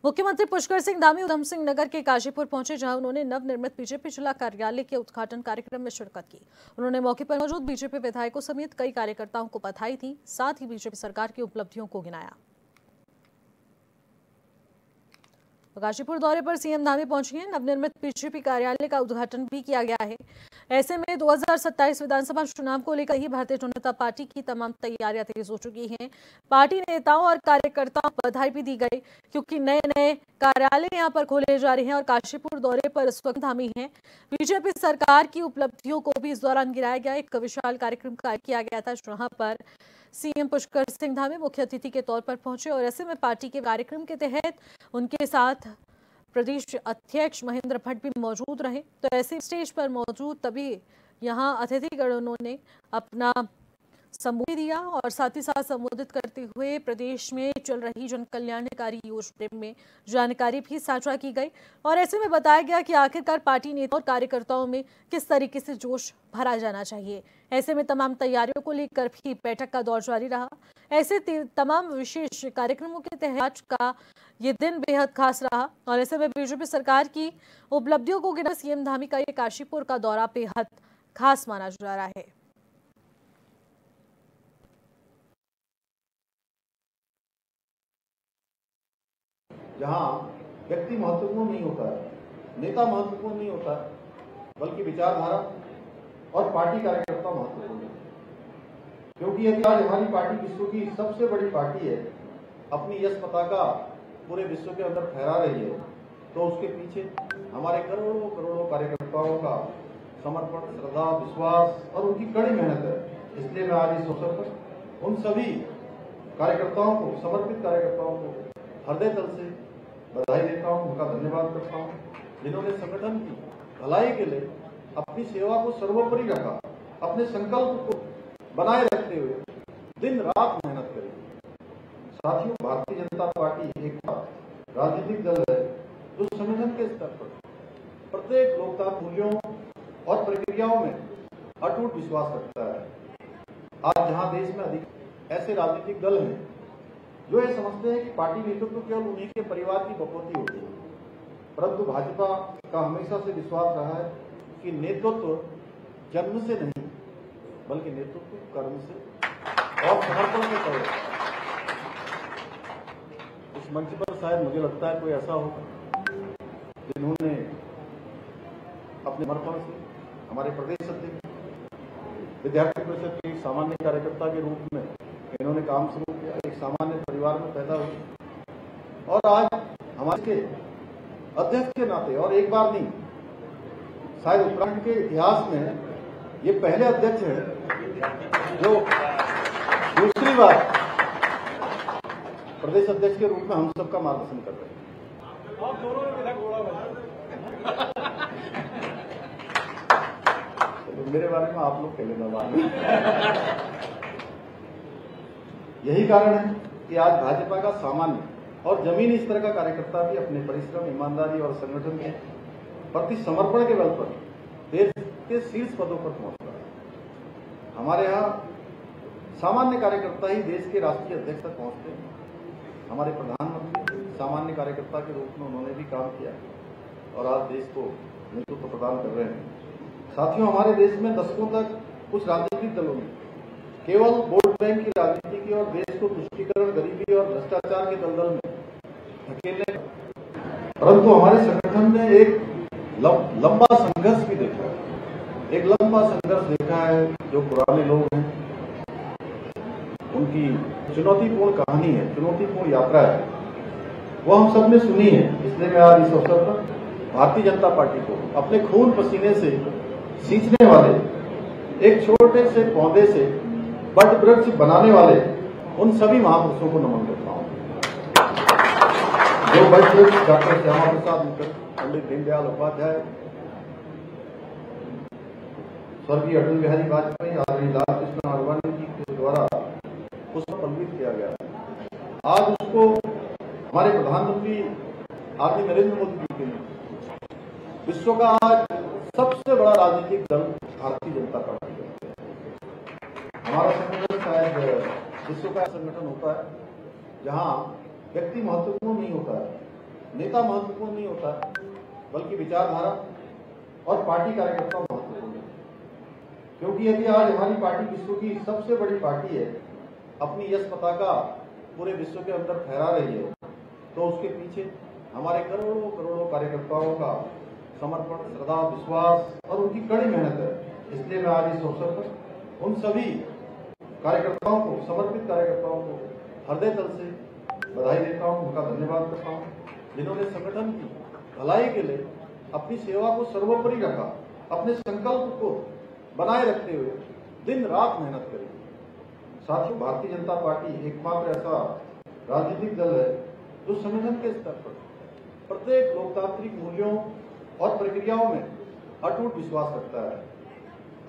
मुख्यमंत्री पुष्कर सिंह धामी उधम सिंह नगर के काशीपुर पहुंचे, जहां उन्होंने नवनिर्मित बीजेपी जिला कार्यालय के उद्घाटन कार्यक्रम में शिरकत की। उन्होंने मौके पर मौजूद बीजेपी विधायकों समेत कई कार्यकर्ताओं को बधाई दी, साथ ही बीजेपी सरकार की उपलब्धियों को गिनाया। काशीपुर दौरे पर सीएम धामी पहुंची हैं। नवनिर्मित बीजेपी कार्यालय का उद्घाटन भी किया गया है। ऐसे में 2027 विधानसभा चुनाव को लेकर ही भारतीय जनता पार्टी की तमाम तैयारियां तेज हो चुकी हैं। पार्टी नेताओं और कार्यकर्ताओं को बधाई भी दी गई, क्योंकि नए नए कार्यालय यहां पर खोले जा रहे हैं और काशीपुर दौरे पर इस वक्त धामी हैं। बीजेपी सरकार की उपलब्धियों को भी इस दौरान गिराया गया। एक विशाल कार्यक्रम किया गया था, जहां पर सीएम पुष्कर सिंह धामी मुख्य अतिथि के तौर पर पहुंचे और ऐसे में पार्टी के कार्यक्रम के तहत उनके साथ प्रदेश अध्यक्ष महेंद्र भट्ट भी मौजूद रहे। तो ऐसे स्टेज पर मौजूद तभी यहां अतिथिगणों ने अपना संबोधित दिया और साथ ही साथ संबोधित करते हुए प्रदेश में चल रही जन कल्याणकारी योजना में जानकारी भी साझा की गई और ऐसे में बताया गया कि आखिरकार पार्टी नेता और कार्यकर्ताओं में किस तरीके से जोश भरा जाना चाहिए। ऐसे में तमाम तैयारियों को लेकर भी बैठक का दौर जारी रहा। ऐसे तमाम विशेष कार्यक्रमों के तहत आज का ये दिन बेहद खास रहा और ऐसे में बीजेपी सरकार की उपलब्धियों को गिना सीएम धामी का ये काशीपुर का दौरा बेहद खास माना जा रहा है। जहां व्यक्ति महत्वपूर्ण नहीं होता है, नेता महत्वपूर्ण नहीं होता है, बल्कि विचारधारा और पार्टी कार्यकर्ता महत्वपूर्ण है। क्योंकि यदि आज हमारी पार्टी विश्व की सबसे बड़ी पार्टी है, अपनी यश पताका पूरे विश्व के अंदर फहरा रही है, तो उसके पीछे हमारे करोड़ों करोड़ों कार्यकर्ताओं का समर्पण, श्रद्धा, विश्वास और उनकी कड़ी मेहनत है। इसलिए मैं आज इस अवसर पर उन सभी कार्यकर्ताओं को, समर्पित कार्यकर्ताओं को हृदय तल से बधाई देता हूं, उनका धन्यवाद करता हूं, जिन्होंने संगठन की भलाई के लिए अपनी सेवा को सर्वोपरि रखा, अपने संकल्प को बनाए रखते हुए दिन रात मेहनत करी। साथियों, भारतीय जनता पार्टी एक राजनीतिक दल है जो संगठन के स्तर पर प्रत्येक लोकतांत्रिक मूल्यों और प्रक्रियाओं में अटूट विश्वास रखता है। आज जहां देश में अधिक ऐसे राजनीतिक दल हैं जो ये समझते हैं कि पार्टी नेतृत्व केवल उन्हीं के परिवार की बकौती होती है, परंतु भाजपा का हमेशा से विश्वास रहा है कि नेतृत्व जन्म से नहीं, बल्कि नेतृत्व कर्म से और समर्पण से करे। इस मंच पर शायद मुझे लगता है कोई ऐसा हो जिन्होंने अपने समर्पण से हमारे प्रदेश अध्यक्ष विद्यार्थी परिषद के सामान्य कार्यकर्ता के रूप में इन्होंने काम शुरू किया, एक सामान्य परिवार में पैदा हुए और आज हमारे के अध्यक्ष के नाते, और एक बार नहीं, शायद उत्तराखंड के इतिहास में ये पहले अध्यक्ष हैं जो दूसरी बार प्रदेश अध्यक्ष के रूप में हम सबका मार्गदर्शन कर रहे हैं। आप दोनों ने विधायक मेरे बारे में आप लोग कह लेना बाद में। यही कारण है कि आज भाजपा का सामान्य और जमीनी स्तर का कार्यकर्ता भी अपने परिश्रम, ईमानदारी और संगठन के प्रति समर्पण के बल पर देश के शीर्ष पदों पर पहुंच रहा है। हमारे यहाँ सामान्य कार्यकर्ता ही देश के राष्ट्रीय अध्यक्ष तक पहुंचते हैं। हमारे प्रधानमंत्री सामान्य कार्यकर्ता के रूप में उन्होंने भी काम किया और आज देश को नेतृत्व प्रदान कर रहे हैं। साथियों, हमारे देश में दशकों तक कुछ राजनीतिक दलों ने केवल वोट बैंक की राजनीति की और देश को तुष्टीकरण, गरीबी और भ्रष्टाचार के दलदल में धकेलने, परंतु हमारे संगठन ने एक लंबा संघर्ष भी देखा है। एक लंबा संघर्ष देखा है। जो पुराने लोग हैं उनकी चुनौतीपूर्ण कहानी है, चुनौतीपूर्ण यात्रा है, वो हम सबने सुनी है। इसलिए मैं आज इस अवसर पर भारतीय जनता पार्टी को अपने खून पसीने से सींचने वाले, एक छोटे से पौधे से बट वृक्ष बनाने वाले उन सभी महापुरुषों को नमन करता हूं। जो बट वृक्ष डॉक्टर श्यामा प्रसाद मुखर्जी, पंडित दीनदयाल उपाध्याय, स्वर्गीय अटल बिहारी वाजपेयी, आदरणीय लाल कृष्ण आडवाणी जी के द्वारा उसको पल्वित किया गया है। आज उसको हमारे प्रधानमंत्री आदरणीय नरेंद्र मोदी जी के लिए विश्व का आज सबसे बड़ा राजनीतिक दल भारतीय जनता पार्टी है। हमारा संगठन शायद विश्व का संगठन होता है जहां व्यक्ति महत्वपूर्ण नहीं होता है, नेता महत्वपूर्ण नहीं होता है, बल्कि विचारधारा और पार्टी कार्यकर्ता महत्वपूर्ण है। क्योंकि यदि आज हमारी पार्टी विश्व की सबसे बड़ी पार्टी है, अपनी यश पताका पूरे विश्व के अंदर फहरा रही है, तो उसके पीछे हमारे करोड़ों करोड़ों कार्यकर्ताओं का समर्पण, श्रद्धा, विश्वास और उनकी कड़ी मेहनत है। इसलिए मैं आज इस अवसर पर उन सभी कार्यकर्ताओं को, समर्पित कार्यकर्ताओं को हृदय तल से बधाई देता हूं, उनका धन्यवाद करता हूं, जिन्होंने संगठन की भलाई के लिए अपनी सेवा को सर्वोपरि रखा, अपने संकल्प को बनाए रखते हुए दिन रात मेहनत करी। साथियों, भारतीय जनता पार्टी एकमात्र ऐसा राजनीतिक दल है जो संगठन के स्तर पर प्रत्येक लोकतांत्रिक मूल्यों और प्रक्रियाओं में अटूट विश्वास रखता है।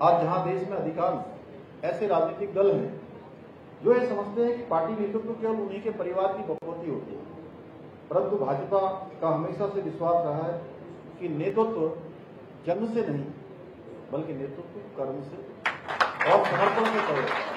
आज जहां देश में अधिकांश ऐसे राजनीतिक दल हैं जो ये समझते हैं कि पार्टी नेतृत्व केवल उन्हीं के परिवार की बकौती होती है, परंतु भाजपा का हमेशा से विश्वास रहा है कि नेतृत्व जन्म से नहीं, बल्कि नेतृत्व कर्म से और समर्पण से करेगा।